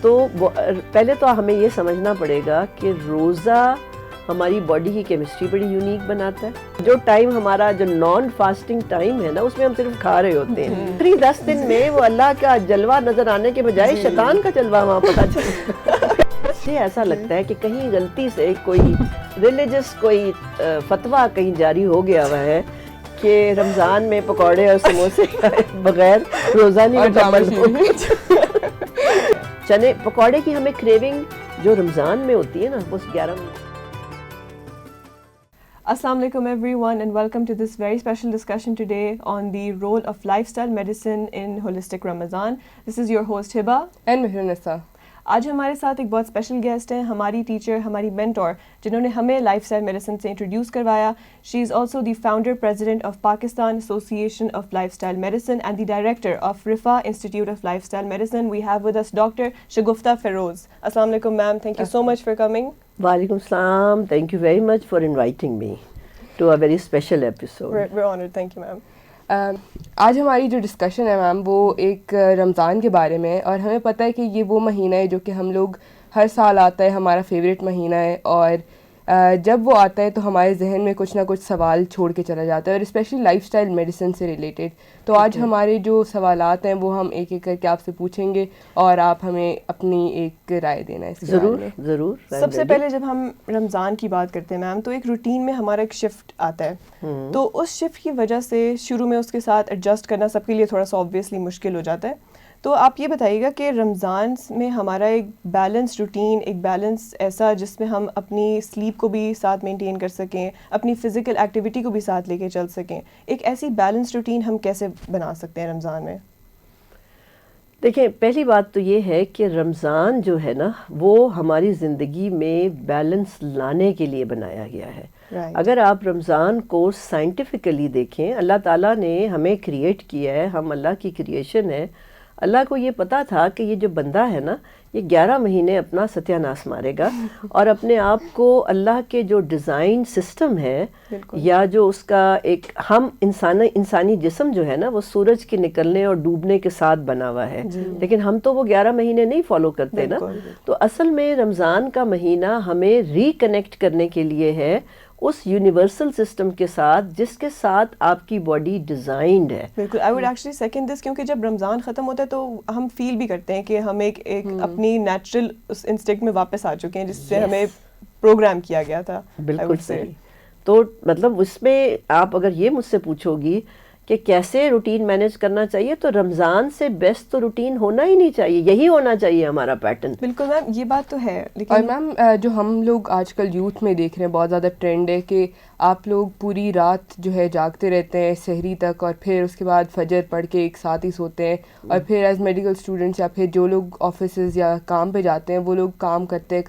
تو پہلے تو ہمیں یہ سمجھنا پڑے گا کہ روزہ ہماری باڈی کی کیمسٹری بڑی یونیک بناتا ہے. جو ٹائم ہمارا جو نان فاسٹنگ ٹائم ہے نا اس میں ہم صرف کھا رہے ہوتے ہیں. 10 دن میں وہ اللہ کا جلوہ نظر آنے کے بجائے شیطان کا جلوہ وہاں پتہ چلتا ہے. مجھے ایسا لگتا ہے کہ کہیں غلطی سے کوئی ریلیجس کوئی فتویٰ کہیں جاری ہو گیا ہوا ہے کہ رمضان میں پکوڑے اور سموسے بغیر روزہ نہیں مکمل ہوگا. چنے پکوڑے کی ہمیں کریونگ جو رمضان میں ہوتی ہے نا وہ 11 میں. Assalamu alaikum everyone and welcome to this very special discussion today on the role of lifestyle medicine in holistic Ramadan. This is your host Hiba and Mehrunisa. آج ہمارے ساتھ ایک بہت اسپیشل گیسٹ ہیں, ہماری ٹیچر, ہماری مینٹور, جنہوں نے ہمیں لائف اسٹائل میڈیسن سے انٹروڈیوس کروایا. She is also the founder president of Pakistan association of lifestyle medicine and the director of Riphah institute of lifestyle medicine. We have with us doctor Shagufta Feroze. السلام علیکم ma'am, thank you so much for coming. وعلیکم السلام, thank you very much for inviting me to a very special episode. Very honoured, thank you ma'am. آج ہماری جو discussion ہے میم وہ ایک رمضان کے بارے میں, اور ہمیں پتہ ہے کہ یہ وہ مہینہ ہے جو کہ ہم لوگ ہر سال آتا ہے, ہمارا فیوریٹ مہینہ ہے, اور جب وہ آتا ہے تو ہمارے ذہن میں کچھ نہ کچھ سوال چھوڑ کے چلا جاتا ہے, اور اسپیشلی لائف اسٹائل میڈیسن سے ریلیٹڈ. تو آج ہمارے جو سوالات ہیں وہ ہم ایک ایک کر کے آپ سے پوچھیں گے اور آپ ہمیں اپنی ایک رائے دینا ہے اس کے ضرور ضرور. سب سے پہلے جب ہم رمضان کی بات کرتے ہیں میم تو ایک روٹین میں ہمارا ایک شفٹ آتا ہے, تو اس شفٹ کی وجہ سے شروع میں اس کے ساتھ ایڈجسٹ کرنا سب کے لیے تھوڑا سا آبویسلی مشکل ہو جاتا ہے. تو آپ یہ بتائیے گا کہ رمضان میں ہمارا ایک بیلنس روٹین, ایک بیلنس ایسا جس میں ہم اپنی سلیپ کو بھی ساتھ مینٹین کر سکیں, اپنی فزیکل ایکٹیویٹی کو بھی ساتھ لے کے چل سکیں, ایک ایسی بیلنس روٹین ہم کیسے بنا سکتے ہیں رمضان میں؟ دیکھیں, پہلی بات تو یہ ہے کہ رمضان جو ہے نا وہ ہماری زندگی میں بیلنس لانے کے لیے بنایا گیا ہے. اگر آپ رمضان کو سائنٹیفکلی دیکھیں, اللہ تعالیٰ نے ہمیں کریٹ کیا ہے, ہم اللہ کی کریشن ہے. اللہ کو یہ پتا تھا کہ یہ جو بندہ ہے نا یہ 11 مہینے اپنا ستیہ ناس مارے گا, اور اپنے آپ کو اللہ کے جو ڈیزائن سسٹم ہے یا جو اس کا ایک ہم انسانی جسم جو ہے نا وہ سورج کے نکلنے اور ڈوبنے کے ساتھ بنا ہوا ہے, لیکن ہم تو وہ 11 مہینے نہیں فالو کرتے نا. تو اصل میں رمضان کا مہینہ ہمیں ریکنیکٹ کرنے کے لیے ہے اس یونیورسل سسٹم کے ساتھ جس کے ساتھ آپ کی باڈی ڈیزائنڈ ہے. بالکل, آئی ووڈ ایکچولی سیکنڈ دس, کیونکہ جب رمضان ختم ہوتا ہے تو ہم فیل بھی کرتے ہیں کہ ہم ایک اپنی نیچرل اس انسٹنکٹ میں واپس آ چکے ہیں جس سے ہمیں پروگرام کیا گیا تھا. بالکل صحیح. تو مطلب اس میں آپ اگر یہ مجھ سے پوچھو گی کہ کیسے روٹین مینیج کرنا چاہیے, تو رمضان سے بیسٹ تو روٹین ہونا ہی نہیں چاہیے, یہی ہونا چاہیے ہمارا پیٹرن. بالکل میم, یہ بات تو ہے. لیکن اور میم جو ہم لوگ آج کل یوتھ میں دیکھ رہے ہیں بہت زیادہ ٹرینڈ ہے کہ آپ لوگ پوری رات جو ہے جاگتے رہتے ہیں سحری تک, اور پھر اس کے بعد فجر پڑھ کے ایک ساتھ ہی سوتے ہیں, اور پھر ایز میڈیکل اسٹوڈنٹس یا پھر جو لوگ آفیسز یا کام پہ جاتے ہیں وہ لوگ کام کرتے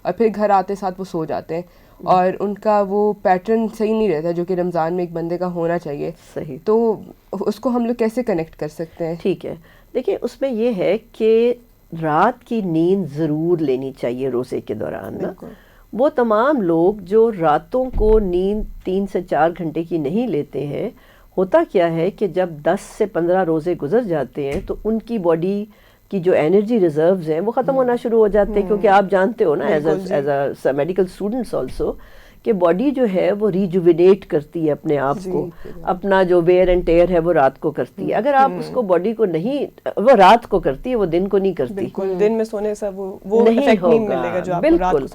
اور پھر گھر آتے ساتھ وہ سو جاتے ہیں, اور ان کا وہ پیٹرن صحیح نہیں رہتا جو کہ رمضان میں ایک بندے کا ہونا چاہیے. صحیح. تو اس کو ہم لوگ کیسے کنیکٹ کر سکتے ہیں؟ ٹھیک ہے, دیکھیں اس میں یہ ہے کہ رات کی نیند ضرور لینی چاہیے روزے کے دوران نا. وہ تمام لوگ جو راتوں کو نیند 3 سے 4 گھنٹے کی نہیں لیتے ہیں, ہوتا کیا ہے کہ جب 10 سے 15 روزے گزر جاتے ہیں تو ان کی باڈی کی جو انرجی ریزروز ہیں وہ ختم ہونا شروع ہو جاتے ہیں, کیونکہ آپ جانتے ہو نا as a medical students also کہ باڈی جو ہے وہ ریجوینیٹ کرتی ہے اپنے آپ کو, اپنا جو ویئر اینڈ ٹیئر ہے وہ رات کو کرتی ہے. اگر آپ اس کو باڈی کو نہیں, وہ رات کو کرتی ہے, وہ دن کو نہیں کرتی. بالکل, دن میں سونے سے وہ نہیں ہوگا. بالکل.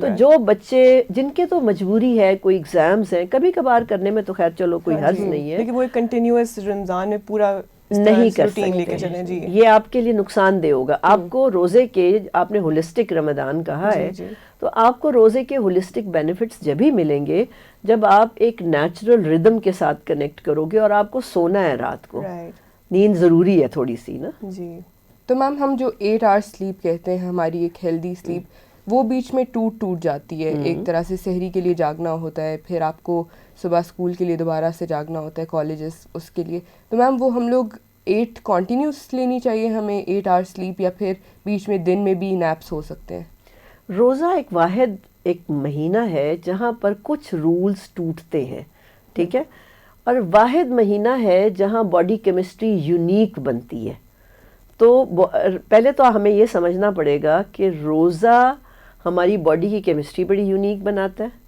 تو جو بچے جن کے تو مجبوری ہے, کوئی ایگزامز ہیں, کبھی کبھار کرنے میں تو خیر چلو کوئی حرج نہیں ہے, لیکن وہ کنٹینیوس رمضان میں پورا نہیں کر سکتے, یہ آپ کے لیے نقصان دہ ہوگا. آپ کو روزے کے, آپ نے ہولسٹک رمضان کہا ہے, تو آپ کو روزے کے ہولسٹک بینیفٹس جب ہی ملیں گے جب آپ ایک نیچرل ردم کے ساتھ کنیکٹ کرو گے, اور آپ کو سونا ہے رات کو, نیند ضروری ہے تھوڑی سی نا. جی. تو میم ہم جو 8 آورس سلیپ کہتے ہیں, ہماری ایک ہیلدی سلیپ, وہ بیچ میں ٹوٹ جاتی ہے. ایک طرح سے سحری کے لیے جاگنا ہوتا ہے, پھر آپ کو صبح اسکول کے لیے دوبارہ سے جاگنا ہوتا ہے, کالجز اس کے لیے. تو میم وہ ہم لوگ 8 کنٹینیوس لینی چاہیے ہمیں 8 آورس سلیپ, یا پھر بیچ میں دن میں بھی نیپس ہو سکتے ہیں؟ روزہ ایک واحد ایک مہینہ ہے جہاں پر کچھ رولز ٹوٹتے ہیں, ٹھیک ہے, اور واحد مہینہ ہے جہاں باڈی کیمسٹری یونیک بنتی ہے. تو پہلے تو ہمیں یہ سمجھنا پڑے گا کہ روزہ ہماری باڈی کی کیمسٹری بڑی یونیک بناتا ہے،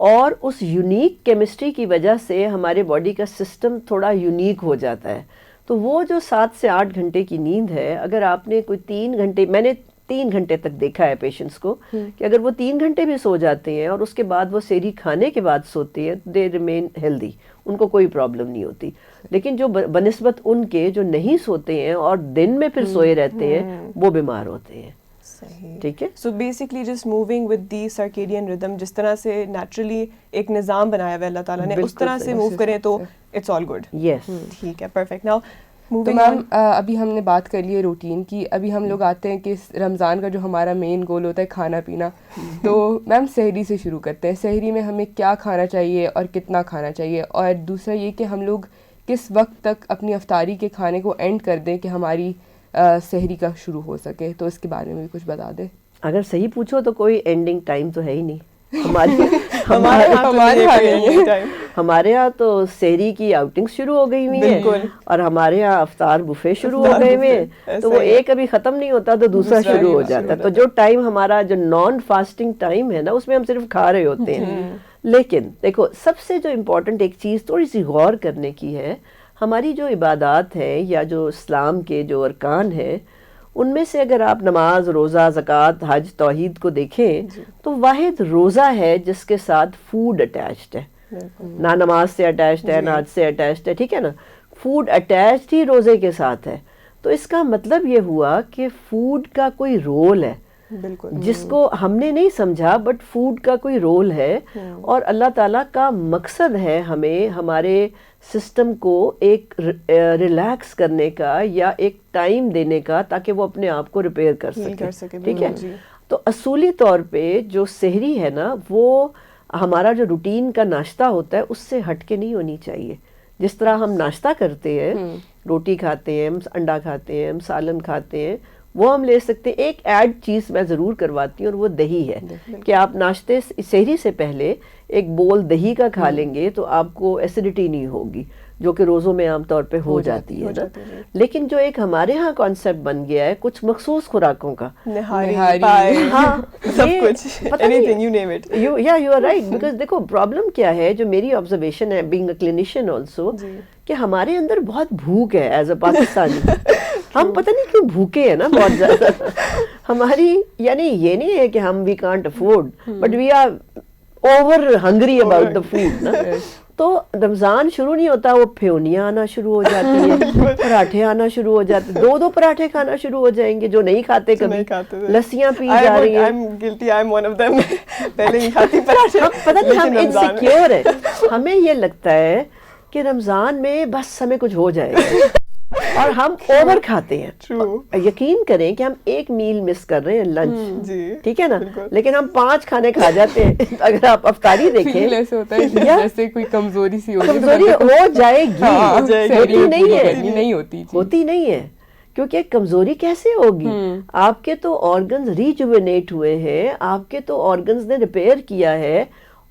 اور اس یونیک کیمسٹری کی وجہ سے ہمارے باڈی کا سسٹم تھوڑا یونیک ہو جاتا ہے. تو وہ جو 7 سے 8 گھنٹے کی نیند ہے، اگر آپ نے کوئی 3 گھنٹے، میں نے 3 گھنٹے تک دیکھا ہے پیشنٹس کو کہ اگر وہ 3 گھنٹے بھی سو جاتے ہیں اور اس کے بعد وہ سحری کھانے کے بعد سوتے ہیں، دے ریمین ہیلدی، ان کو کوئی پرابلم نہیں ہوتی. لیکن جو بنسبت ان کے جو نہیں سوتے ہیں اور دن میں پھر سوئے رہتے ہیں، وہ بیمار ہوتے ہیں. ٹھیک ہے. So basically just moving with the circadian ردم، جس طرح سے نیچرلی ایک نظام بنایا ہوا ہے اللہ تعالیٰ نے، اس طرح سے موو کریں تو اٹس آل گڈ. یس ٹھیک ہے، پرفیکٹ. ناؤ تو میم ابھی ہم نے بات کر لی ہے روٹین کی، ابھی ہم لوگ آتے ہیں کہ رمضان کا جو ہمارا مین گول ہوتا ہے کھانا پینا. تو میم سحری سے شروع کرتے ہیں. سحری میں ہمیں کیا کھانا چاہیے اور کتنا کھانا چاہیے، اور دوسرا یہ کہ ہم لوگ کس وقت تک اپنی افطاری کے کھانے کو اینڈ کر دیں کہ ہماری سحری کا شروع ہو سکے. تو اس کے بارے میں بھی کچھ بتا دیں. اگر صحیح پوچھو تو کوئی اینڈنگ ٹائم تو ہے ہی نہیں ہمارے یہاں تو سحری کی آؤٹنگ شروع ہو گئی ہوئی ہیں، اور ہمارے یہاں افطار بفے شروع ہو گئے ہوئے ہیں، تو وہ ایک ابھی ختم نہیں ہوتا تو دوسرا شروع ہو جاتا ہے. تو جو ٹائم ہمارا جو نان فاسٹنگ ٹائم ہے نا، اس میں ہم صرف کھا رہے ہوتے ہیں. لیکن دیکھو، سب سے جو امپورٹنٹ ایک چیز تھوڑی سی غور کرنے کی ہے، ہماری جو عبادات ہیں یا جو اسلام کے جو ارکان ہیں، ان میں سے اگر آپ نماز، روزہ، زکوٰۃ، حج، توحید کو دیکھیں تو واحد روزہ ہے جس کے ساتھ فوڈ اٹیچڈ ہے. نہ نماز سے اٹیچڈ ہے، نہ حج سے اٹیچڈ ہے. ٹھیک ہے نا، فوڈ اٹیچڈ ہی روزے کے ساتھ ہے. تو اس کا مطلب یہ ہوا کہ فوڈ کا کوئی رول ہے جس کو ہم نے نہیں سمجھا، بٹ فوڈ کا کوئی رول ہے. اور اللہ تعالیٰ کا مقصد ہے ہمیں ہمارے سسٹم کو ایک ریلیکس کرنے کا یا ایک ٹائم دینے کا، تاکہ وہ اپنے آپ کو ریپیئر کر سکے. ٹھیک ہے. تو اصولی طور پہ جو سحری ہے نا، وہ ہمارا جو روٹین کا ناشتہ ہوتا ہے اس سے ہٹ کے نہیں ہونی چاہیے. جس طرح ہم ناشتہ کرتے ہیں، روٹی کھاتے ہیں، ہم انڈا کھاتے ہیں، ہم سالن کھاتے ہیں، وہ ہم لے سکتے ہیں. ایک ایڈ چیز میں ضرور کرواتی ہوں، اور وہ دہی ہے کہ آپ ناشتے سحری سے پہلے ایک بول دہی کا کھا لیں گے تو آپ کو ایسیڈیٹی نہیں ہوگی، جو کہ روزوں میں عام طور پہ ہو جاتی ہے نا. لیکن جو ایک ہمارے ہاں کانسیپٹ بن گیا ہے کچھ مخصوص خوراکوں کا، یو آر رائٹ. بیکاز دیکھو پرابلم کیا ہے، جو میری آبزرویشن ہے بینگ اے کلینیشین آلسو، کہ ہمارے اندر بہت بھوک ہے ایز اے پاکستانی. ہم پتہ نہیں کیوں بھوکے ہیں نا بہت زیادہ. ہماری یعنی یہ نہیں ہے کہ ہم we can't afford, but we are over hungry about the food نا. تو رمضان شروع نہیں ہوتا، وہ پھیونیاں آنا شروع ہو جاتی ہیں، پراٹھے آنا شروع ہو جاتے، 2 پراٹھے کھانا شروع ہو جائیں گے جو نہیں کھاتے کبھی. لسیاں پی جا رہی ہیں. پتہ نہیں ہم انسیکیور ہیں. ہمیں یہ لگتا ہے کہ رمضان میں بس ہمیں کچھ ہو جائے گا، اور ہم اوور کھاتے ہیں. یقین کریں کہ ہم ایک میل مس کر رہے ہیں، لنچ. ٹھیک ہے نا، لیکن ہم 5 کھانے کھا جاتے ہیں. اگر آپ افطاری دیکھیں، ایسے ہوتا ہے جیسے کوئی کمزوری سی کمزوری ہو جائے گی، ہوتی نہیں ہے. کیونکہ کمزوری کیسے ہوگی؟ آپ کے تو آرگنز ریجوینیٹ ہوئے ہیں، آپ کے تو آرگنز نے ریپیئر کیا ہے.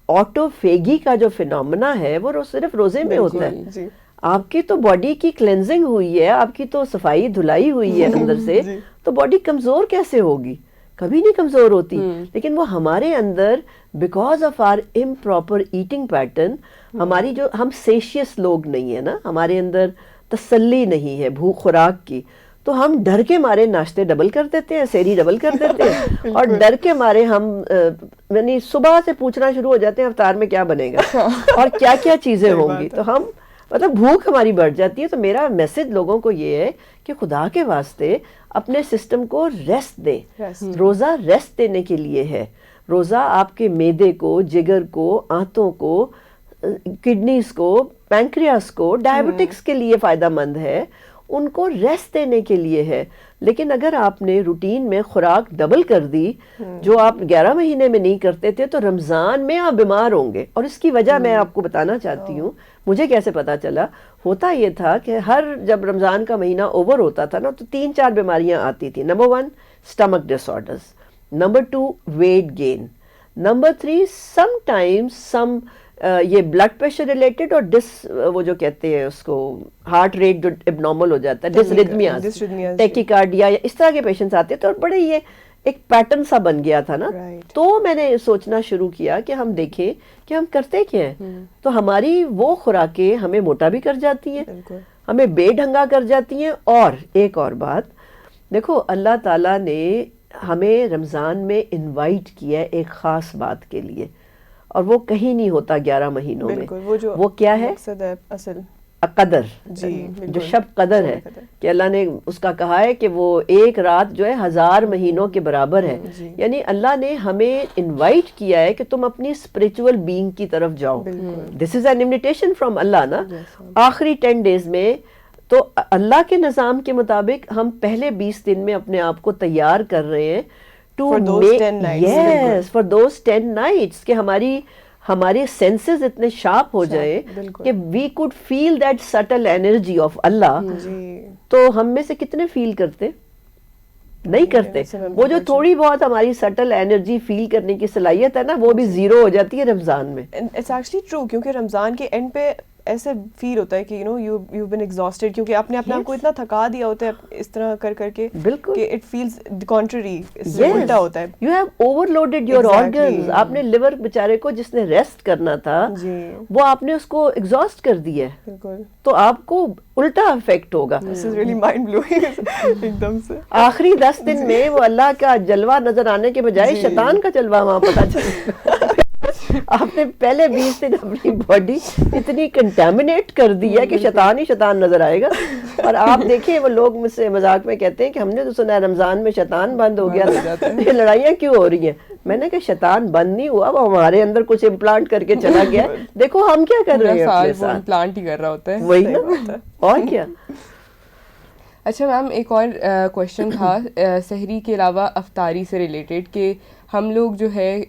آٹوفیگی کا جو فینومنا ہے وہ صرف روزے میں ہوتا ہے. آپ کی تو باڈی کی کلینزنگ ہوئی ہے، آپ کی تو صفائی دھلائی ہوئی ہے اندر سے، تو باڈی کمزور کیسے ہوگی؟ کبھی نہیں کمزور ہوتی. لیکن وہ ہمارے اندر because of our improper eating pattern, ہماری جو ہم سیشیس لوگ نہیں ہیں نا، ہمارے اندر تسلی نہیں ہے بھوک خوراک کی، تو ہم ڈر کے مارے ناشتے ڈبل کر دیتے ہیں، سحری ڈبل کر دیتے ہیں، اور ڈر کے مارے ہم یعنی صبح سے پوچھنا شروع ہو جاتے ہیں افطار میں کیا بنے گا اور کیا کیا چیزیں ہوں گی. تو ہم مطلب بھوک ہماری بڑھ جاتی ہے. تو میرا میسج لوگوں کو یہ ہے کہ خدا کے واسطے اپنے سسٹم کو ریسٹ دیں. روزہ ریسٹ دینے کے لیے ہے. روزہ آپ کے معدے کو، جگر کو، آنتوں کو، کڈنیز کو، پینکریاس کو، ڈائبٹکس کے لیے فائدہ مند ہے، ان کو ریسٹ دینے کے لیے ہے. لیکن اگر آپ نے روٹین میں خوراک ڈبل کر دی جو آپ 11 مہینے میں نہیں کرتے تھے، تو رمضان میں آپ بیمار ہوں گے. اور اس کی وجہ میں آپ کو بتانا چاہتی ہوں. مجھے کیسے پتا چلا؟ ہوتا یہ تھا کہ جب رمضان کا مہینہ اوور ہوتا تھا نا، تو 3-4 بیماریاں آتی تھیں. Number 1 stomach disorders, number 2 weight gain, number 3 sometimes some یہ بلڈ پریشر ریلیٹڈ اور وہ جو کہتے ہیں اس کو ہارٹ ریٹ جو اب نارمل ہو جاتا ہے, ڈسریتھمیاز, ٹیکیکارڈیا, یا اس طرح کے پیشنٹس آتے ہیں. تو بڑے یہ ایک پیٹرن سا بن گیا تھا نا. تو میں نے سوچنا شروع کیا کہ ہم دیکھیں کہ ہم کرتے کیا ہیں. تو ہماری وہ خوراکیں ہمیں موٹا بھی کر جاتی ہیں, ہمیں بے ڈھنگا کر جاتی ہیں. اور ایک اور بات دیکھو, اللہ تعالیٰ نے ہمیں رمضان میں انوائٹ کیا ہے ایک خاص بات کے لیے, اور وہ کہیں نہیں ہوتا 11 مہینوں میں. وہ کیا ہے؟ اصل قدر, جو شب قدر ہے, کہ اللہ نے اس کا کہا ہے کہ وہ ایک رات جو ہے 1000 مہینوں کے برابر ہے. یعنی اللہ نے ہمیں انوائٹ کیا ہے کہ تم اپنی اسپرچول بینگ کی طرف جاؤ. دس از این انویٹیشن فرام اللہ نا. آخری 10 days میں تو اللہ کے نظام کے مطابق ہم پہلے 20 دن میں اپنے آپ کو تیار کر رہے ہیں for those 10 nights کہ ہمارے سینسز اتنے شارپ ہو جائیں کہ we could feel that still energy of Allah. تو ہم میں سے کتنے فیل کرتے؟ نہیں کرتے. وہ جو تھوڑی بہت ہماری سٹل انرجی فیل کرنے کی صلاحیت ہے نا, وہ بھی زیرو ہو جاتی ہے رمضان میں. اٹس ایکچولی ٹرو, کیونکہ رمضان کے اینڈ پہ ایسے فیل ہوتا ہے کہ یو بین ایگزاسٹڈ, کیونکہ آپ نے اپنے آپ کو اتنا تھکا دیا ہوتا ہے اس طرح کر کے, بالکل, کہ اٹ فیلز کنٹری, الٹا ہوتا ہے. You have over loaded your organs. آپ نے لیور بیچارے کو جس نے ریسٹ کرنا تھا وہ آپ نے اس کو ایگزاسٹ کر دیا ہے. بالکل. تو آپ کو الٹا افیکٹ ہوگا. دس از ریئلی مائنڈ بلوئنگ. ایک دم سے آخری 10 دن میں وہ اللہ کا جلوہ نظر آنے کے بجائے شیطان کا جلوہ وہاں پتہ چلے. آپ نے پہلے 20 دن اپنی باڈی اتنی کنٹامنیٹ کر دی ہے کہ شیطان ہی شیطان نظر آئے گا. اور آپ دیکھیں وہ لوگ مجھ سے مذاق میں کہتے ہیں کہ ہم نے تو سنا ہے رمضان میں شیطان بند ہو گیا تھا, یہ لڑائیاں کیوں ہو رہی ہیں؟ میں نے کہا شیطان بند نہیں ہوا, وہ ہمارے اندر کچھ امپلانٹ کر کے چلا گیا. دیکھو ہم کیا کر رہے ہیں اپنے ساتھ, امپلانٹ ہی کر رہا ہوتا ہے. وہی نا, اور کیا. اچھا میم, ایک اور کویشچن تھا سحری کے علاوہ افطاری سے ریلیٹڈ, کہ ہم لوگ جو ہے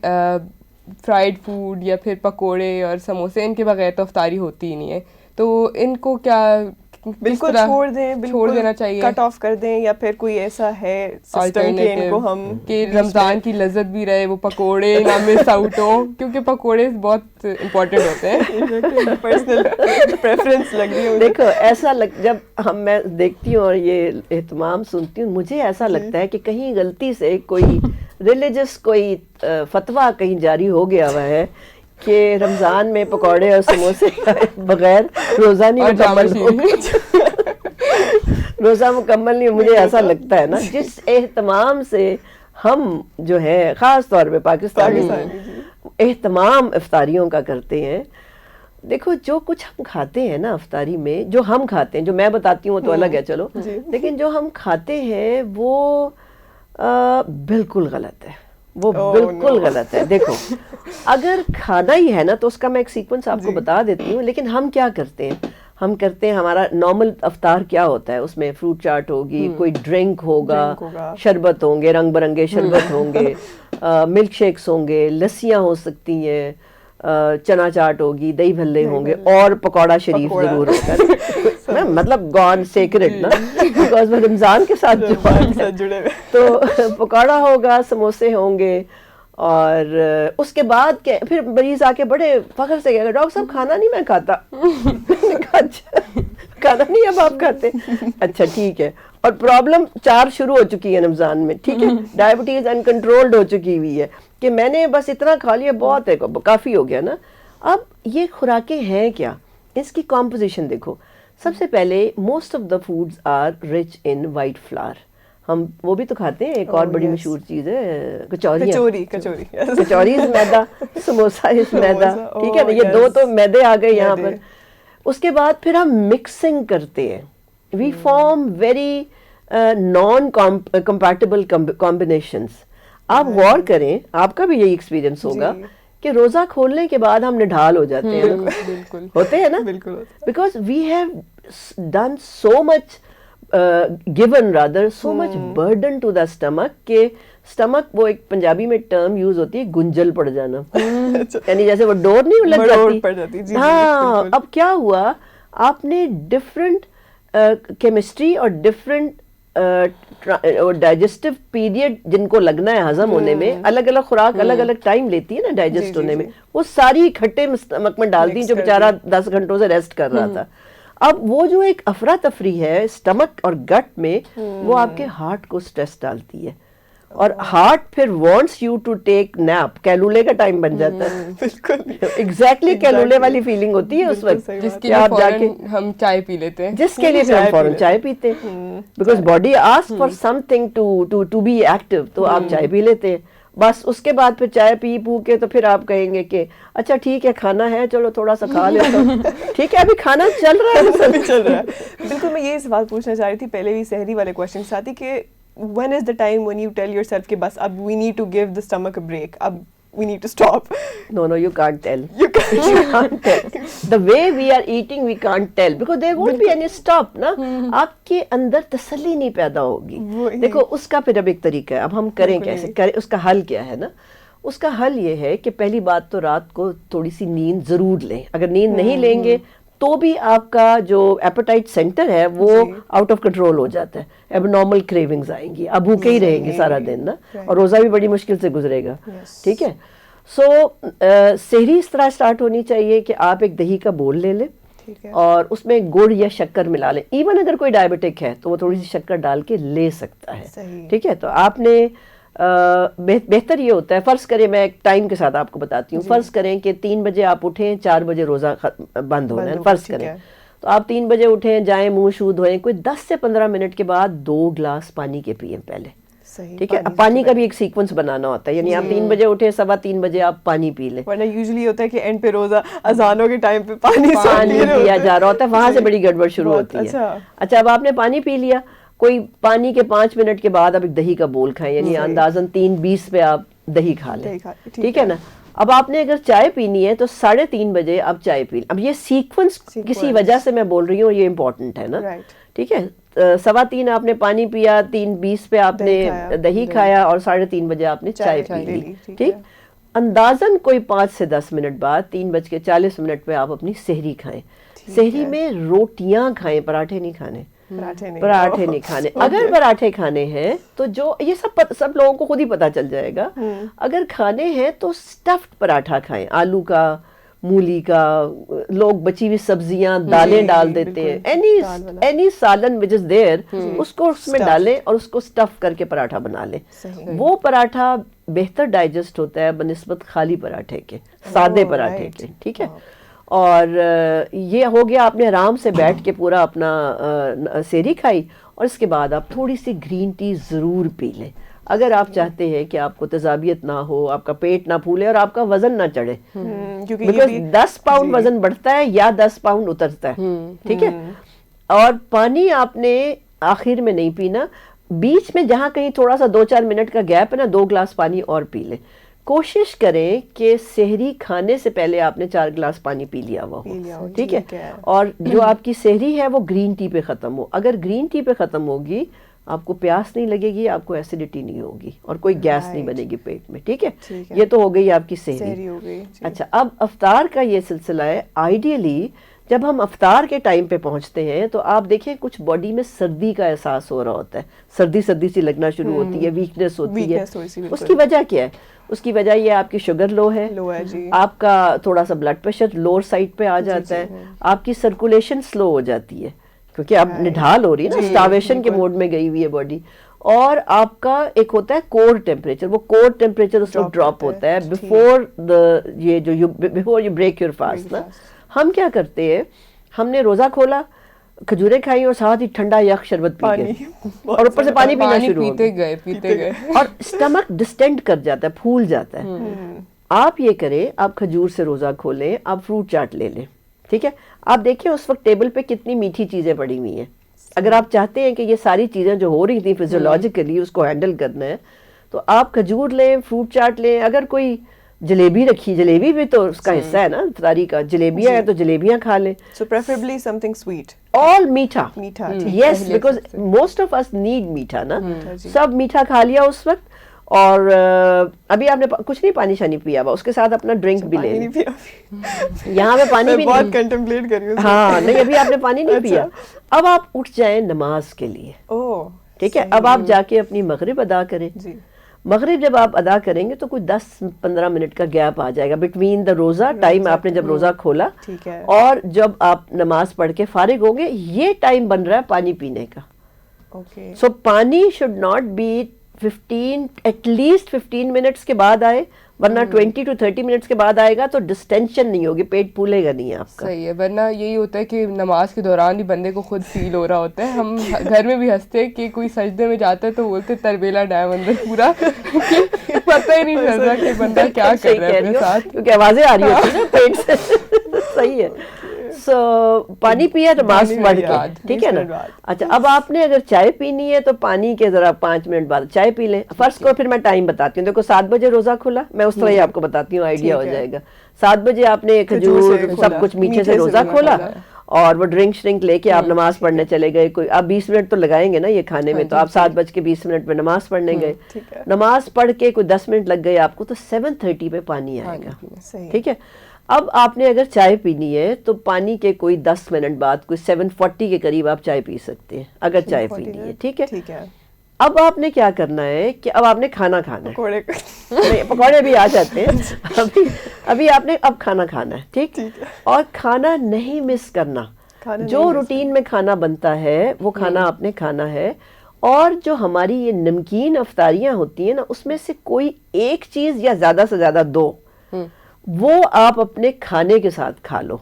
فرائیڈ فوڈ یا پھر پکوڑے اور سموسے, ان کے بغیر تو افطاری ہوتی ہی نہیں ہے. تو ان کو کیا بالکل چھوڑ دیں, چھوڑ دینا چاہیے, کٹ آف کر دیں, یا پھر کوئی ایسا ہے سسٹم کہ ان کو ہم کہ رمضان کی لذت بھی رہے, وہ پکوڑے نہ مس آؤٹ ہو, کیونکہ پکوڑے بہت امپورٹنٹ ہوتے ہیں. پرسنل پریفرنس لگ رہی ہے. دیکھو ایسا جب میں دیکھتی ہوں اور یہ اہتمام سنتی ہوں, مجھے ایسا لگتا ہے کہ کہیں غلطی سے کوئی ریلیجس کوئی فتویٰ کہیں جاری ہو گیا ہوا ہے کہ رمضان میں پکوڑے اور سموسے بغیر روزہ نہیں مکمل ہوگا. روزہ مکمل نہیں. مجھے ایسا لگتا ہے نا, جس اہتمام سے ہم جو ہے خاص طور پہ پاکستانی اہتمام افطاریوں کا کرتے ہیں. دیکھو جو کچھ ہم کھاتے ہیں نا افطاری میں, جو ہم کھاتے ہیں, جو میں بتاتی ہوں وہ تو الگ ہے چلو, لیکن جو ہم کھاتے ہیں وہ بالکل غلط ہے. وہ بالکل غلط ہے. دیکھو اگر کھانا ہی ہے نا تو اس کا میں ایک سیکوینس آپ کو بتا دیتی ہوں. لیکن ہم کیا کرتے ہیں, ہم کرتے ہیں, ہمارا نارمل افطار کیا ہوتا ہے, اس میں فروٹ چاٹ ہوگی, کوئی ڈرنک ہوگا, شربت ہوں گے, رنگ برنگے شربت ہوں گے, ملک شیکس ہوں گے, لسیاں ہو سکتی ہیں, چنا چاٹ ہوگی, دہی بھلے ہوں گے, اور پکوڑا شریف ضرور ہوگا. مطلب گون سیکرٹ نا, بیکاز وہ رمضان کے ساتھ جڑے ہوئے. تو پکوڑا ہوگا, سموسے ہوں گے, اور اس کے بعد پھر مریض آ کے بڑے فخر سے کہے گا ڈاکٹر صاحب کھانا نہیں میں کھاتا. کھانا نہیں اب آپ کھاتے, اچھا ٹھیک ہے. اور پرابلم 4 شروع ہو چکی ہے رمضان میں, ٹھیک ہے, ڈائبٹیز انکنٹرولڈ ہو چکی ہوئی ہے کہ میں نے بس اتنا کھا لیا, بہت ہے, کافی ہو گیا نا. اب یہ خوراکیں ہیں کیا, اس کی کمپوزیشن دیکھو. سب سے پہلے most of the foods are rich in white flour. ہم وہ بھی تو کھاتے ہیں, ایک اور بڑی مشہور چیز ہے کچوری میدا, سموسا از میدا, ٹھیک ہے نا, یہ 2 تو میدے آ گئے یہاں پر. اس کے بعد پھر ہم مکسنگ کرتے ہیں, we form very non compatible combinations. آپ غور کریں, آپ کا بھی یہی ایکسپیرینس ہوگا کہ روزہ کھولنے کے بعد ہم نڈھال ہو جاتے ہیں, ہوتے ہیں نا, because we have done so much given rather so much burden to the stomach کہ stomach وہ ایک پنجابی میں ٹرم یوز ہوتی ہے گنجل پڑ جانا, یعنی جیسے وہ ڈور نہیں لگ جاتی. ہاں, اب کیا ہوا, آپ نے ڈفرینٹ کیمسٹری اور ڈفرینٹ ڈائجسٹو پیریڈ جن کو لگنا ہے ہضم ہونے میں, الگ الگ خوراک الگ الگ ٹائم لیتی ہے نا ڈائجسٹ ہونے میں, وہ ساری اکٹھے اسٹمک میں ڈال دی جو بیچارہ 10 گھنٹوں سے ریسٹ کر رہا تھا. اب وہ جو ایک افراتفری ہے اسٹمک اور گٹ میں, وہ آپ کے ہارٹ کو سٹریس ڈالتی ہے, اور ہارٹ پھر wants you to take nap, کیلولے کا ٹائم بن جاتا ہے. بالکل ایگزیکٹلی کیلولے والی فیلنگ ہوتی ہے اس وقت, جس کے لیے فوراً ہم چائے پی لیتے ہیں, جس کے لیے ہم فوراً چائے پیتے ہیں, because body ask for something to be active, تو آپ چائے پی لیتے ہیں. بس اس کے بعد پھر چائے پی پو کے تو پھر آپ کہیں گے کہ اچھا ٹھیک ہے کھانا ہے, چلو تھوڑا سا کھا لیتا ہوں. ٹھیک ہے ابھی کھانا چل رہا ہے, چل رہا ہے. بالکل میں یہ سوال پوچھنا چاہ رہی تھی پہلے بھی سحری والے کوشچن کے ساتھ ہی, کہ when is the time when you tell yourself کہ بس اب we need to give the stomach a break, اب we need to stop? No, you can't tell. You can't tell. The way we are eating, we can't tell because there won't be any stop نا. آپ کے اندر تسلی نہیں پیدا ہوگی. دیکھو اس کا پھر اب ایک طریقہ ہے, اب ہم کریں کیسے کریں, اس کا حل کیا ہے نا. اس کا حل یہ ہے کہ پہلی بات تو رات کو تھوڑی سی نیند ضرور لیں. اگر نیند نہیں لیں گے تو بھی آپ کا جو ایپیٹائٹ سینٹر ہے وہ آؤٹ آف کنٹرول ہو جاتا ہے, اب نارمل کریونگز آئیں گی, اب بھوکے ہی رہیں گے سارا دن نا, اور روزہ بھی بڑی مشکل سے گزرے گا. ٹھیک ہے, سو سحری اس طرح اسٹارٹ ہونی چاہیے کہ آپ ایک دہی کا بول لے لیں اور اس میں گڑ یا شکر ملا لیں. ایون اگر کوئی ڈائبٹک ہے تو وہ تھوڑی سی شکر ڈال کے لے سکتا ہے. ٹھیک ہے, تو آپ نے بہتر یہ ہوتا ہے, فرض کریں میں ایک ٹائم کے ساتھ آپ کو بتاتی ہوں, فرض کریں کہ 3 بجے آپ اٹھیں, 4 بجے روزہ بند ہونا ہے, فرض کریں تو آپ 3 بجے اٹھیں, جائیں منہ شو دھوئیں, کوئی 10 سے 15 منٹ کے بعد 2 گلاس پانی کے پئیں پہلے. ٹھیک ہے, اب پانی کا بھی ایک سیکوینس بنانا ہوتا ہے, یعنی آپ 3 بجے اٹھیں, 3:15 بجے آپ پانی پی لیں. ورنہ یوزلی ہوتا ہے کہ اینڈ پہ روزہ اذانوں کے ٹائم پہ پانی پیا جا رہا ہوتا ہے, وہاں سے بڑی گڑبڑ شروع ہوتی ہے. اچھا اب آپ نے پانی پی لیا, کوئی پانی کے 5 منٹ کے بعد آپ ایک دہی کا بول کھائیں, یعنی اندازاً 3:20 پہ آپ دہی کھا لیں. ٹھیک ہے نا. اب آپ نے اگر چائے پینی ہے تو 3:30 بجے آپ چائے پی لیں. اب یہ سیکوینس کسی وجہ سے میں بول رہی ہوں, یہ امپورٹنٹ ہے نا. ٹھیک ہے, 3:15 آپ نے پانی پیا, 3:20 پہ آپ نے دہی کھایا, اور 3:30 بجے آپ نے چائے پی لی. ٹھیک, اندازاً کوئی 5 سے 10 منٹ بعد 3:40 پہ آپ اپنی سحری کھائیں. سحری میں روٹیاں کھائیں, پراٹھے نہیں کھانے, پراٹھے نہیں کھانے. اگر پراٹھے کھانے ہیں تو جو یہ سب لوگوں کو خود ہی پتا چل جائے گا, اگر کھانے ہیں تو اسٹفڈ پراٹھا کھائیں, آلو کا, مولی کا, لوگ بچی ہوئی سبزیاں دالیں ڈال دیتے ہیں, اینی سالن وچ از دیئر اس کو اس میں ڈالیں اور اس کو اسٹف کر کے پراٹھا بنا لیں. وہ پراٹھا بہتر ڈائجسٹ ہوتا ہے بنسبت خالی پراٹھے کے, سادے پراٹھے کے. ٹھیک ہے, اور یہ ہو گیا, آپ نے آرام سے بیٹھ کے پورا اپنا سحری کھائی, اور اس کے بعد آپ تھوڑی سی گرین ٹی ضرور پی لیں اگر آپ چاہتے ہیں کہ آپ کو تذابیت نہ ہو, آپ کا پیٹ نہ پھولے اور آپ کا وزن نہ چڑھے. بیکاز 10 پاؤنڈ وزن بڑھتا ہے یا 10 پاؤنڈ اترتا ہے. ٹھیک ہے, اور پانی آپ نے آخر میں نہیں پینا, بیچ میں جہاں کہیں تھوڑا سا 2-4 منٹ کا گیپ ہے نا, 2 گلاس پانی اور پی لیں. کوشش کریں کہ سحری کھانے سے پہلے آپ نے 4 گلاس پانی پی لیا ہوا ہو. ٹھیک ہے, اور جو آپ کی سحری ہے وہ گرین ٹی پہ ختم ہو. اگر گرین ٹی پہ ختم ہوگی, آپ کو پیاس نہیں لگے گی, آپ کو ایسیڈیٹی نہیں ہوگی, اور کوئی گیس نہیں بنے گی پیٹ میں. ٹھیک ہے, یہ تو ہو گئی آپ کی سحری. اچھا, اب افطار کا یہ سلسلہ ہے. آئیڈیلی جب ہم افطار کے ٹائم پہ پہنچتے ہیں تو آپ دیکھیں کچھ باڈی میں سردی کا احساس ہو رہا ہوتا ہے, سردی سی لگنا شروع ہوتی ہے, ویکنس ہوتی ہے. اس کی وجہ کیا ہے؟ اس کی وجہ یہ آپ کی شوگر لو ہے, آپ کا تھوڑا سا بلڈ پریشر لوور سائڈ پہ آ جاتا ہے, آپ کی سرکولیشن سلو ہو جاتی ہے کیونکہ اب نڈھال ہو رہی ہے نا, اسٹارویشن کے موڈ میں گئی ہوئی ہے باڈی. اور آپ کا ایک ہوتا ہے کور ٹیمپریچر, وہ کور ٹیمپریچر اس وقت ڈراپ ہوتا ہے before you break your fast نا. ہم کیا کرتے ہیں, ہم نے روزہ کھولا, کھجوریں کھائی اور ساتھ ہی ٹھنڈا یک شربت پی گئے, اور اوپر سے پانی پینا شروع ہو گئے, اور اسٹمک ڈسٹینڈ کر جاتا ہے, پھول جاتا ہے. آپ یہ کریں, آپ کھجور سے روزہ کھولیں, آپ فروٹ چاٹ لے لیں. ٹھیک ہے, آپ دیکھیں اس وقت ٹیبل پہ کتنی میٹھی چیزیں پڑی ہوئی ہیں. اگر آپ چاہتے ہیں کہ یہ ساری چیزیں جو ہو رہی تھیں فزیولوجیکلی اس کو ہینڈل کرنا ہے, تو آپ کھجور لیں, فروٹ چاٹ لیں. اگر کوئی جلیبی رکھی, جلیبی بھی تو اس کا حصہ ہے نا افطاری کا, جلیبیاں ہیں تو جلیبیاں کھا لیں. So preferably something sweet. All میٹھا. Yes, because most of us need میٹھا نا. سب میٹھا کھا لیا اس وقت, اور ابھی آپ نے کچھ نہیں پانی شانی پیا ہوا, اس کے ساتھ اپنا ڈرنک بھی لے لیں. یہاں پہ پانی بھی بہت کنٹمپلیٹ کر رہی ہوں. ہاں نہیں, ابھی آپ نے پانی نہیں پیا. اب آپ اٹھ جائیں نماز کے لیے. ٹھیک ہے. اب آپ جا کے اپنی مغرب ادا کریں. مغرب جب آپ ادا کریں گے تو کوئی 10-15 منٹ کا گیپ آ جائے گا بٹوین دا روزہ ٹائم آپ نے جب روزہ کھولا اور جب آپ نماز پڑھ کے فارغ ہوں گے. یہ ٹائم بن رہا ہے پانی پینے کا. سو پانی should not be 15 at least 15 minutes کے بعد آئے, ورنہ 20 to 30 منٹس کے بعد آئے گا تو ڈسٹینشن نہیں ہوگی, پیٹ پھولے گا نہیں آپ کا. صحیح ہے, ورنہ یہی ہوتا ہے کہ نماز کے دوران ہی بندے کو خود فیل ہو رہا ہوتا ہے. ہم گھر میں بھی ہنستے ہیں کہ کوئی سجدے میں جاتا ہے تو بولتے تربیلا ڈیم اندر پورا, پتہ ہی نہیں چلتا کہ بندہ کیا کر رہا ہے اپنے ساتھ, کیونکہ آوازیں آ رہی ہوتی ہیں نا پیٹ سے. صحیح ہے. سو پانی پیا نماز پڑھ کے, ٹھیک ہے نا. اچھا, اب آپ نے اگر چائے پینی ہے تو پانی کے ذرا 5 منٹ بعد چائے پی لیں. فرض کو پھر میں ٹائم بتاتی ہوں. دیکھو 7 بجے روزہ کھلا, میں اس طرح ہی آپ کو بتاتی ہوں, آئیڈیا ہو جائے گا. 7 بجے آپ نے کھجور سب کچھ میٹھے سے روزہ کھولا اور وہ ڈرنک شرنک لے کے آپ نماز پڑھنے چلے گئے. کوئی آپ 20 منٹ تو لگائیں گے نا یہ کھانے میں, تو آپ 7:20 پہ نماز پڑھنے گئے. نماز پڑھ کے کوئی 10 منٹ لگ گئے آپ کو تو 7:30 پہ پانی آئے گا. ٹھیک ہے. اب آپ نے اگر چائے پینی ہے تو پانی کے کوئی 10 منٹ بعد کوئی 7:40 کے قریب آپ چائے پی سکتے ہیں اگر چائے پینی ہے. ٹھیک ہے. اب آپ نے کیا کرنا ہے کہ اب آپ نے کھانا کھانا ہے. پکوڑے بھی آ جاتے ہیں. ابھی آپ نے اب کھانا کھانا ہے. ٹھیک, اور کھانا نہیں مس کرنا. جو روٹین میں کھانا بنتا ہے وہ کھانا آپ نے کھانا ہے. اور جو ہماری یہ نمکین افطاریاں ہوتی ہیں نا, اس میں سے کوئی ایک چیز یا زیادہ سے زیادہ 2 وہ آپ اپنے کھانے کے ساتھ کھا لو.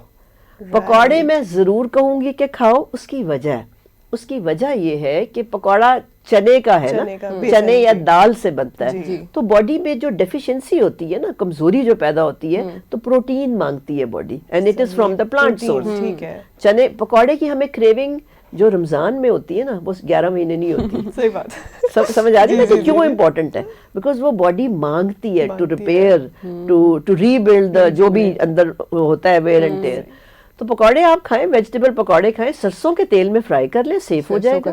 پکوڑے میں ضرور کہوں گی کہ کھاؤ. اس کی وجہ یہ ہے کہ پکوڑا چنے کا ہے نا, چنے یا دال سے بنتا ہے. تو باڈی میں جو ڈیفیشنسی ہوتی ہے نا, کمزوری جو پیدا ہوتی ہے, تو پروٹین مانگتی ہے body, and it is from the plant source. چنے پکوڑے کی ہمیں کریونگ جو رمضان میں ہوتی ہے نا, وہ 11 مہینے نہیں ہوتی. صحیح بات, سمجھ آ رہی ہے کیوں امپورٹنٹ ہے؟ بیکاز وہ باڈی مانگتی ہے to repair, to rebuild جو بھی اندر ہوتا ہے ویئر اینڈ ٹیئر. تو پکوڑے آپ کھائیں, ویجیٹیبل پکوڑے کھائیں, سرسوں کے تیل میں فرائی کر لیں, سیف ہو جائے گا.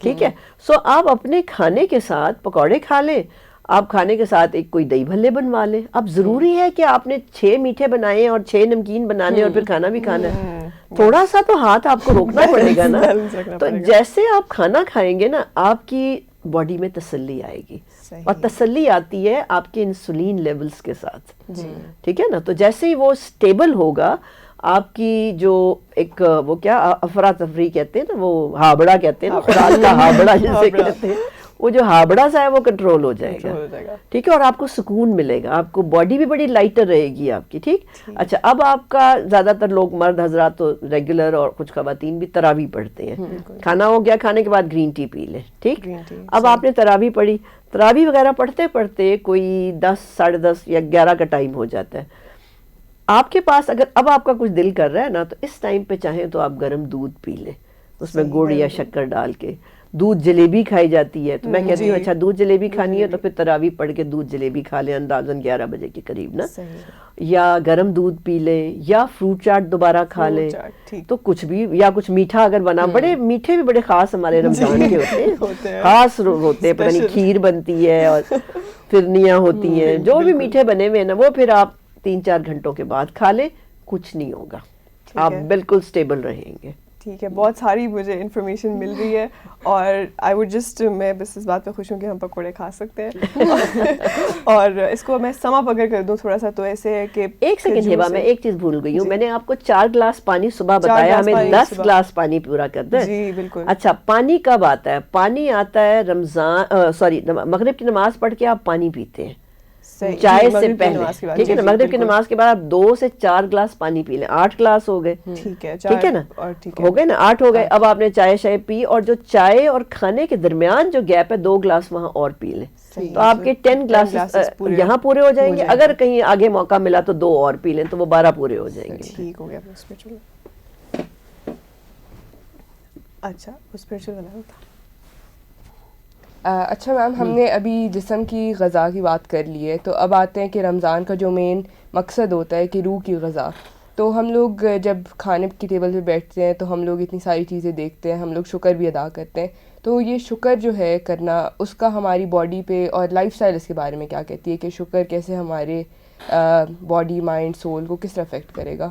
ٹھیک ہے. سو آپ اپنے کھانے کے ساتھ پکوڑے کھا لیں, آپ کھانے کے ساتھ ایک کوئی دہی بھلے بنوا لیں. اب ضروری ہے کہ آپ نے 6 میٹھے بنائے اور 6 نمکین بنانے اور پھر کھانا بھی کھانا ہے. تھوڑا سا تو ہاتھ آپ کو روکنا پڑے گا نا. تو جیسے آپ کھانا کھائیں گے نا, آپ کی باڈی میں تسلی آئے گی, اور تسلی آتی ہے آپ کے انسولین لیولز کے ساتھ. ٹھیک ہے نا. تو جیسے ہی وہ اسٹیبل ہوگا, آپ کی جو ایک وہ کیا افراتفری کہتے ہیں نا, وہ ہابڑا کہتے ہیں نا, خوراک کا ہابڑا جسے کہتے ہیں, وہ جو ہابڑا سا ہے وہ کنٹرول ہو جائے گا. ٹھیک ہے. اور آپ کو سکون ملے گا, آپ کو باڈی بھی بڑی لائٹر رہے گی آپ کی. ٹھیک. اچھا, اب آپ کا زیادہ تر لوگ مرد حضرات تو ریگولر, اور کچھ خواتین بھی تراویح پڑھتے ہیں. کھانا ہو گیا, کھانے کے بعد گرین ٹی پی لیں. ٹھیک. اب آپ نے تراویح پڑھی, تراویح وغیرہ پڑھتے پڑھتے کوئی 10, 10:30 یا 11 کا ٹائم ہو جاتا ہے. آپ کے پاس اگر اب آپ کا کچھ دل کر رہا ہے نا, تو اس ٹائم پہ چاہیں تو آپ گرم دودھ پی لیں, اس میں گڑ یا شکر ڈال کے. دودھ جلیبی کھائی جاتی ہے, تو میں کہتی ہوں اچھا دودھ جلیبی کھانی ہے تو پھر تراویح پڑھ کے دودھ جلیبی کھا لیں اندازاً 11 بجے کے قریب نا, یا گرم دودھ پی لیں, یا فروٹ چاٹ دوبارہ کھا لیں. تو کچھ بھی, یا کچھ میٹھا اگر بنا, بڑے میٹھے بھی بڑے خاص ہمارے رمضان کے ہوتے ہیں, خاص ہوتے ہیں, پتہ نہیں کھیر بنتی ہے اور فرنیاں ہوتی ہیں, جو بھی میٹھے بنے ہوئے ہیں نا, وہ پھر آپ 3-4 گھنٹوں کے بعد کھا لیں, کچھ نہیں ہوگا, آپ بالکل اسٹیبل رہیں گے. ٹھیک ہے. بہت ساری مجھے انفارمیشن مل رہی ہے, اور آئی وڈ جسٹ, میں بس اس بات پہ خوش ہوں کہ ہم پکوڑے کھا سکتے ہیں. اور اس کو میں سم اپ اگر کر دوں تھوڑا سا, تو ایسے ہے کہ ایک سیکنڈ ہیبا, میں ایک چیز بھول گئی ہوں. میں نے آپ کو 4 گلاس پانی صبح بتایا, ہمیں 10 گلاس پانی پورا کرنا ہے. جی بالکل. اچھا, پانی کب آتا ہے؟ پانی آتا ہے رمضان, سوری, مغرب کی نماز پڑھ کے آپ پانی پیتے ہیں, چائے سے پہلے. ٹھیک ہے نا. مغرب کی نماز کے بعد آپ 2 سے 4 گلاس پانی پی لیں, 8 گلاس ہو گئے. ٹھیک ہے نا, ہو گئے نا, 8 ہو گئے. اب آپ نے چائے پی, اور جو چائے اور کھانے کے درمیان جو گیپ ہے 2 گلاس وہاں اور پی لیں, تو آپ کے 10 گلاس یہاں پورے ہو جائیں گے. اگر کہیں آگے موقع ملا تو 2 اور پی لیں, تو وہ 12 پورے ہو جائیں گے. ٹھیک ہو گیا. اس پہ چلو. اچھا, اس پہ چلو ہوتا. اچھا میم, ہم نے ابھی جسم کی غذا کی بات کر لی ہے, تو اب آتے ہیں کہ رمضان کا جو مین مقصد ہوتا ہے کہ روح کی غذا. تو ہم لوگ جب کھانے کی ٹیبل پہ بیٹھتے ہیں تو ہم لوگ اتنی ساری چیزیں دیکھتے ہیں, ہم لوگ شکر بھی ادا کرتے ہیں. تو یہ شکر جو ہے کرنا, اس کا ہماری باڈی پہ اور لائف اسٹائل اس کے بارے میں کیا کہتی ہے, کہ شکر کیسے ہمارے باڈی, مائنڈ, سول کو کس طرح افیکٹ کرے گا؟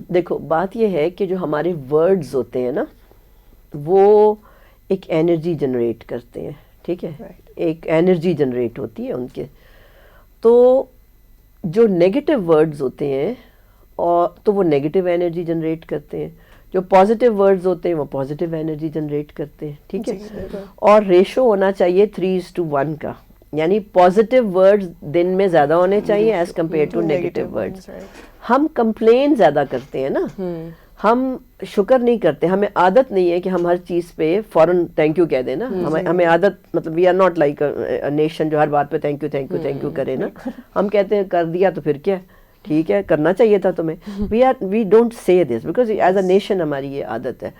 دیکھو, بات یہ ہے کہ جو ہمارے ورڈز ہوتے ہیں نا, وہ ایک انرجی جنریٹ کرتے ہیں, ٹھیک ہے, ایک انرجی جنریٹ ہوتی ہے ان کے. تو جو نیگیٹو ورڈز ہوتے ہیں اور تو وہ نیگیٹو انرجی جنریٹ کرتے ہیں, جو پازیٹیو ورڈز ہوتے ہیں وہ پازیٹیو انرجی جنریٹ کرتے ہیں, ٹھیک ہے. اور ریشو ہونا چاہیے 3:1 کا, یعنی پازیٹیو ورڈز دن میں زیادہ ہونے چاہیے as compare to negative words. ہم کمپلین زیادہ کرتے ہیں نا, ہم شکر نہیں کرتے, ہمیں عادت نہیں ہے کہ ہم ہر چیز پہ فوراً تھینک یو کہہ دیں نا. ہمیں عادت, مطلب we are not like nation جو ہر بات پہ thank you thank you thank you کرے نا. ہم کہتے ہیں کر دیا تو پھر کیا, ٹھیک ہے کرنا چاہیے تھا تمہیں. We don't say this because as a nation ہماری یہ عادت ہے.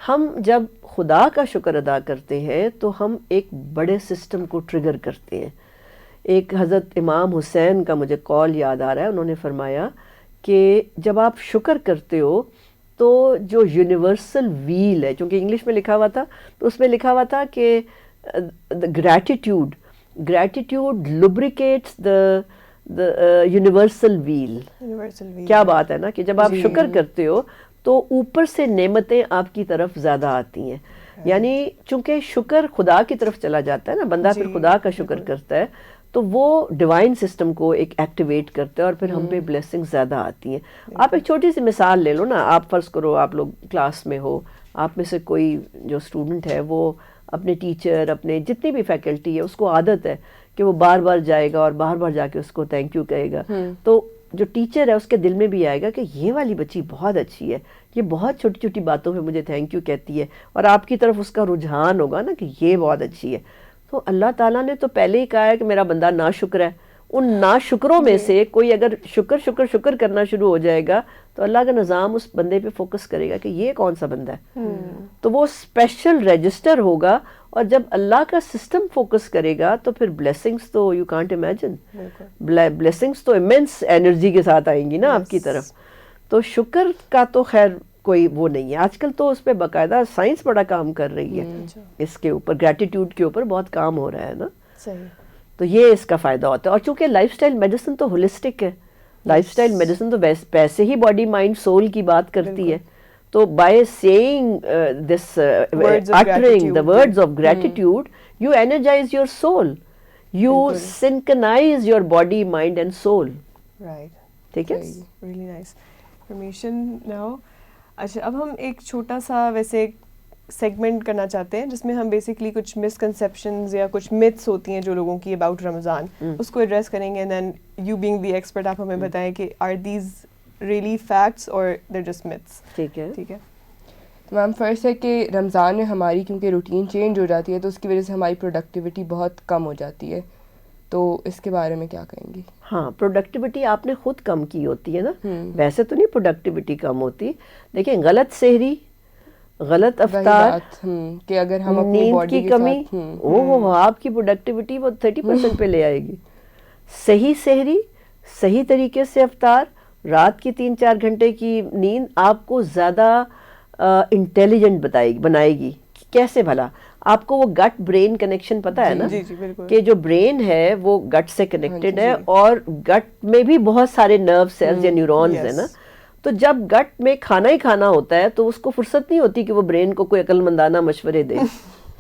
ہم جب خدا کا شکر ادا کرتے ہیں تو ہم ایک بڑے سسٹم کو ٹریگر کرتے ہیں. ایک حضرت امام حسین کا مجھے کال یاد آ رہا ہے, انہوں نے فرمایا کہ جب آپ شکر کرتے ہو تو جو یونیورسل ویل ہے, چونکہ انگلش میں لکھا ہوا تھا تو اس میں لکھا ہوا تھا کہ گریٹیٹیوڈ لوبریکیٹس دا یونیورسل ویل. کیا بات ہے نا کہ جب آپ شکر کرتے ہو تو اوپر سے نعمتیں آپ کی طرف زیادہ آتی ہیں. یعنی چونکہ شکر خدا کی طرف چلا جاتا ہے نا, بندہ پھر خدا کا شکر کرتا ہے تو وہ ڈیوائن سسٹم کو ایک ایکٹیویٹ کرتے ہیں اور پھر ہم پہ بلیسنگ زیادہ آتی ہیں. آپ ایک چھوٹی سی مثال لے لو نا, آپ فرض کرو آپ لوگ کلاس میں ہو, آپ میں سے کوئی جو اسٹوڈنٹ ہے وہ اپنے ٹیچر, اپنے جتنی بھی فیکلٹی ہے اس کو عادت ہے کہ وہ بار بار جائے گا اور بار بار جا کے اس کو تھینک یو کہے گا. تو جو ٹیچر ہے اس کے دل میں بھی آئے گا کہ یہ والی بچی بہت اچھی ہے, یہ بہت چھوٹی چھوٹی باتوں پہ مجھے تھینک یو کہتی ہے, اور آپ کی طرف اس کا رجحان ہوگا نا کہ یہ بہت اچھی ہے. تو اللہ تعالیٰ نے تو پہلے ہی کہا ہے کہ میرا بندہ ناشکر ہے. ان ناشکروں میں سے کوئی اگر شکر شکر شکر کرنا شروع ہو جائے گا تو اللہ کا نظام اس بندے پہ فوکس کرے گا کہ یہ کون سا بندہ ہے. تو وہ اسپیشل رجسٹر ہوگا, اور جب اللہ کا سسٹم فوکس کرے گا تو پھر بلیسنگس تو یو کانٹ امیجن, بلیسنگس تو امیمنس انرجی کے ساتھ آئیں گی نا آپ کی طرف. تو شکر کا تو خیر کوئی وہ نہیں ہے. آج کل تو اس پہ باقاعدہ سائنس بڑا کام کر رہی ہے, اس کے اوپر گریٹیٹیوڈ کے اوپر بہت کام ہو رہا ہے نا. تو یہ اس کا فائدہ ہوتا ہے. اور چونکہ لائف سٹائل میڈیسن تو ہولسٹک ہے, لائف سٹائل میڈیسن تو ویسے ہی باڈی مائنڈ سول کی بات کرتی ہے. تو by saying this uttering the words of gratitude you energize your soul, you synchronize your body mind and soul. Right. ٹھیک ہے, really nice information now. اچھا, اب ہم ایک چھوٹا سا ویسے سیگمنٹ کرنا چاہتے ہیں جس میں ہم بیسکلی کچھ مسکنسیپشنز یا کچھ متس ہوتی ہیں جو لوگوں کی اباؤٹ رمضان, اس کو ایڈریس کریں گے. And then you being the expert آپ ہمیں بتائیں کہ آر دیز ریئلی فیکٹس اور دیر جسٹ متس. ٹھیک ہے, ٹھیک ہے. میم فرسٹ ہے کہ رمضان میں ہماری کیونکہ روٹین چینج ہو جاتی ہے تو اس کی وجہ سے ہماری پروڈکٹیوٹی بہت کم ہو جاتی ہے, تو اس کے بارے میں کیا کہیں گی؟ ہاں, پروڈکٹیوٹی آپ نے خود کم کی ہوتی ہے نا, ویسے تو نہیں پروڈکٹیوٹی کم ہوتی. دیکھیں غلط سحری, غلط افطار, کہ اگر ہم اپنی نیند باڈی کی کمی, آپ کی پروڈکٹیوٹی وہ 30% پہ لے آئے گی. صحیح سحری, صحیح طریقے سے افطار, رات کی 3-4 گھنٹے کی نیند آپ کو زیادہ انٹیلیجنٹ بنائے گی. کیسے بھلا؟ آپ کو وہ گٹ برین کنیکشن پتا ہے نا, کہ جو برین ہے وہ گٹ سے کنیکٹڈ ہے, اور گٹ میں بھی بہت سارے نرو سیلز یا نیورونز ہیں نا. تو جب گٹ میں کھانا ہی کھانا ہوتا ہے تو اس کو فرصت نہیں ہوتی کہ وہ برین کو کوئی عقل مندانہ مشورے دے.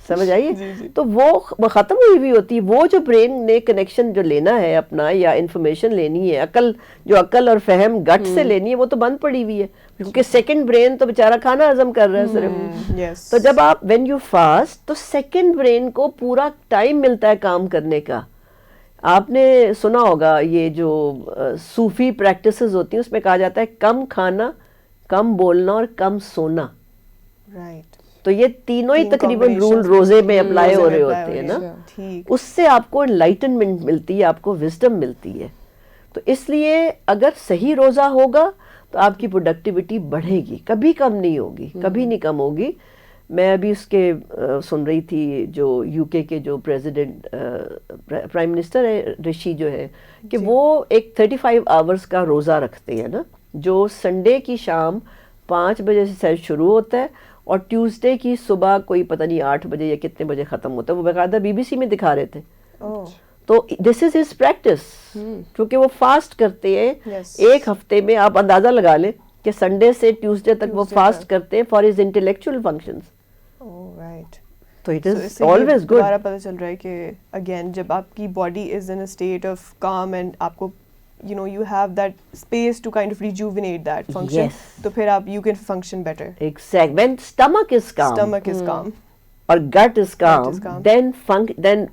سمجھ آئیے؟ تو وہ ختم ہوئی ہوئی ہوتی. وہ جو برین نے کنیکشن جو لینا ہے اپنا یا انفارمیشن لینی ہے, عقل اور فہم گٹ سے لینی ہے, وہ تو بند پڑی ہوئی ہے, کیونکہ سیکنڈ برین تو بیچارہ کھانا ہضم کر رہا ہے صرف. تو جب آپ وین یو فاسٹ تو سیکنڈ برین کو پورا ٹائم ملتا ہے کام کرنے کا. آپ نے سنا ہوگا یہ جو صوفی پریکٹسز ہوتی ہیں اس میں کہا جاتا ہے کم کھانا, کم بولنا اور کم سونا. تو یہ تینوں ہی تقریباً رول روزے میں اپلائی ہو رہے ہوتے ہیں نا. اس سے آپ کو انلائٹنمنٹ ملتی ہے, آپ کو وزڈم ملتی ہے. تو اس لیے اگر صحیح روزہ ہوگا تو آپ کی پروڈکٹیوٹی بڑھے گی, کبھی کم نہیں ہوگی, کبھی نہیں کم ہوگی. میں ابھی اس کے سن رہی تھی جو یو کے جو پریزیڈنٹ پرائم منسٹر ہے رشی جو ہے, کہ وہ ایک 35 آورز کا روزہ رکھتے ہیں نا, جو سنڈے کی شام 5 بجے سے شروع ہوتا ہے اور ٹیوزڈے کی صبح کوئی پتہ نہیں 8 بجے یا کتنے بجے ختم ہوتا ہے. وہ باقاعدہ BBC میں دکھا رہے تھے. تو دس از ہز پریکٹس, کیونکہ وہ فاسٹ کرتے ہیں. ایک ہفتے میں آپ اندازہ لگا لیں کہ سنڈے سے ٹیوزڈے تک وہ فاسٹ کرتے ہیں فار ہز انٹلیکچوئل فنکشنز. تو اٹ از آلویز گڈ. دوبارہ پتہ چل رہا ہے کہ اگین جب آپ کی body is in a state of calm and آپ کو you have that space to kind of rejuvenate that function. Yes. تو پھر آپ you can function better. Exactly. When stomach is calm. Or gut is calm. Then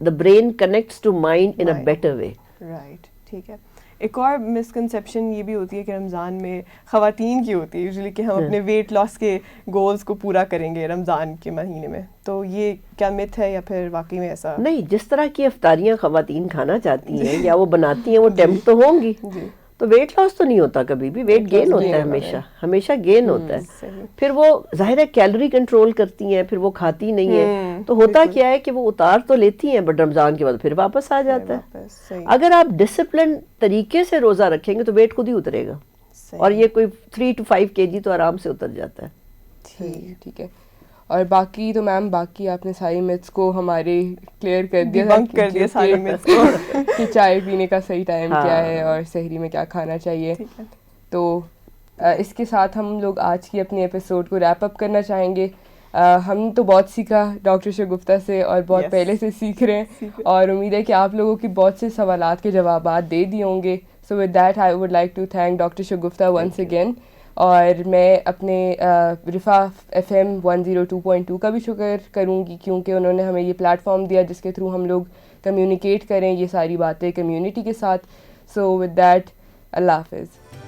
the brain connects to mind in a better way. Right. ٹھیک ہے. ایک اور misconception یہ بھی ہوتی ہے کہ رمضان میں خواتین کی ہوتی ہے یوزلی کہ ہم اپنے ویٹ لاس کے گولز کو پورا کریں گے رمضان کے مہینے میں, تو یہ کیا مت ہے یا پھر واقعی میں ایسا؟ نہیں, جس طرح کی افطاریاں خواتین کھانا چاہتی ہیں یا وہ بناتی ہیں وہ ٹیمپ تو ہوں گی. تو ویٹ لاس تو نہیں ہوتا کبھی بھی, ویٹ گین ہوتا ہے, ہمیشہ گین ہوتا ہے. پھر وہ ظاہر ہے کیلوری کنٹرول کرتی ہیں, پھر وہ کھاتی نہیں ہے, تو ہوتا کیا ہے کہ وہ اتار تو لیتی ہیں بٹ رمضان کے بعد پھر واپس آ جاتا ہے. اگر آپ ڈسپلن طریقے سے روزہ رکھیں گے تو ویٹ خود ہی اترے گا, اور یہ کوئی 3 to 5 kg تو آرام سے اتر جاتا ہے. ٹھیک ہے. اور باقی تو میم باقی آپ نے ساری میتھس کو ہمارے کلیئر کر دیا ساری میتھس کو کہ چائے پینے کا صحیح ٹائم کیا ہے اور سحری میں کیا کھانا چاہیے. تو اس کے ساتھ ہم لوگ آج کی اپنی ایپیسوڈ کو ریپ اپ کرنا چاہیں گے. ہم تو بہت سیکھا ڈاکٹر شگفتہ سے اور بہت پہلے سے سیکھ رہے ہیں, اور امید ہے کہ آپ لوگوں کی بہت سے سوالات کے جوابات دے دیے ہوں گے. So with that I would like to thank doctor Shagufta once again. اور میں اپنے رفا FM 102.2 کا بھی شکر کروں گی کیونکہ انہوں نے ہمیں یہ پلیٹ فارم دیا جس کے تھرو ہم لوگ کمیونیکیٹ کریں یہ ساری باتیں کمیونٹی کے ساتھ. سو ود دیٹ اللہ حافظ.